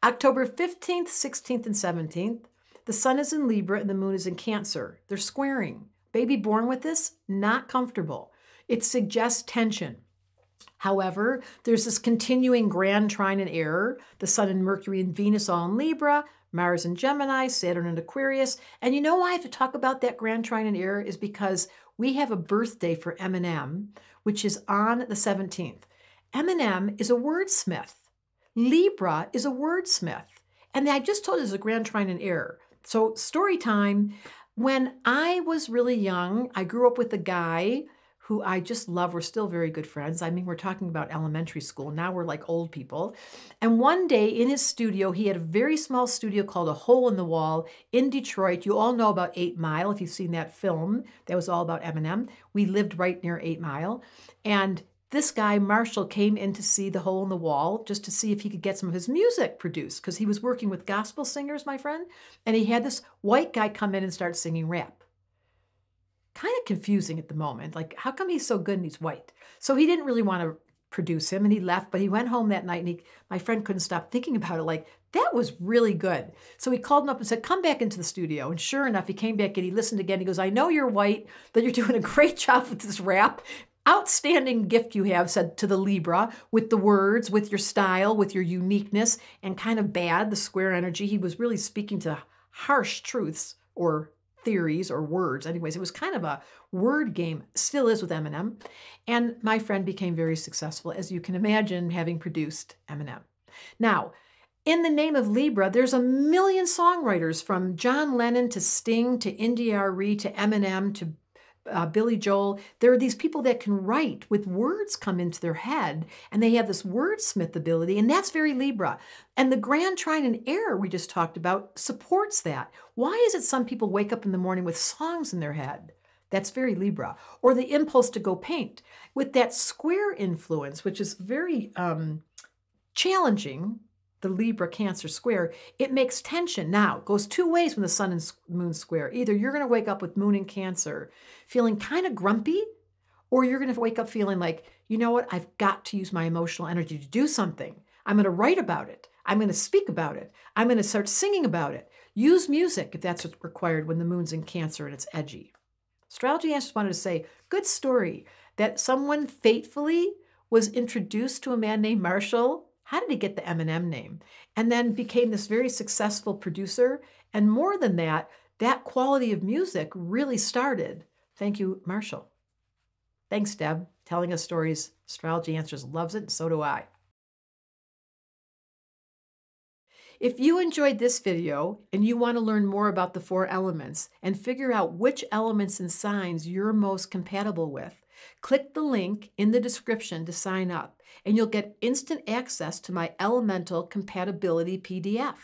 October 15th, 16th, and 17th, the sun is in Libra and the moon is in Cancer. They're squaring. Baby born with this, not comfortable. It suggests tension. However, there's this continuing grand trine and error, the sun and Mercury and Venus all in Libra, Mars in Gemini, Saturn in Aquarius. And you know why I have to talk about that grand trine and error is because we have a birthday for Eminem, which is on the 17th. Eminem is a wordsmith. Libra is a wordsmith. And I just told you there's a grand trine and error. So story time, when I was really young, I grew up with a guy who I just love. We're still very good friends. I mean, we're talking about elementary school. Now we're like old people. And one day in his studio, he had a very small studio called A Hole in the Wall in Detroit. You all know about 8 Mile, if you've seen that film. That was all about Eminem. We lived right near 8 Mile. And this guy, Marshall, came in to see The Hole in the Wall just to see if he could get some of his music produced because he was working with gospel singers, my friend. And he had this white guy come in and start singing rap. Kind of confusing at the moment. Like, how come he's so good and he's white? So he didn't really want to produce him and he left, but he went home that night and my friend couldn't stop thinking about it. Like, that was really good. So he called him up and said, come back into the studio. And sure enough, he came back and he listened again. He goes, I know you're white, that you're doing a great job with this rap. Outstanding gift you have, said to the Libra, with the words, with your style, with your uniqueness, and kind of bad, the square energy. He was really speaking to harsh truths or theories or words. Anyways, it was kind of a word game, still is with Eminem. And my friend became very successful, as you can imagine, having produced Eminem. Now, in the name of Libra, there's a million songwriters from John Lennon to Sting to India.Arie to Eminem to Billy Joel. There are these people that can write with words come into their head and they have this wordsmith ability, and that's very Libra. And the grand trine and error we just talked about supports that. Why is it some people wake up in the morning with songs in their head? That's very Libra. Or the impulse to go paint. With that square influence, which is very challenging, the Libra Cancer square, it makes tension. Now, it goes two ways when the sun and moon square. Either you're going to wake up with moon in Cancer feeling kind of grumpy, or you're going to wake up feeling like, you know what, I've got to use my emotional energy to do something. I'm going to write about it. I'm going to speak about it. I'm going to start singing about it. Use music if that's what's required when the moon's in Cancer and it's edgy. Astrology Answers wanted to say, good story that someone fatefully was introduced to a man named Marshall. How did he get the Eminem name? And then became this very successful producer. And more than that, that quality of music really started. Thank you, Marshall. Thanks, Deb, telling us stories. Astrology Answers loves it, and so do I. If you enjoyed this video and you want to learn more about the 4 elements and figure out which elements and signs you're most compatible with, click the link in the description to sign up, and you'll get instant access to my Elemental Compatibility PDF.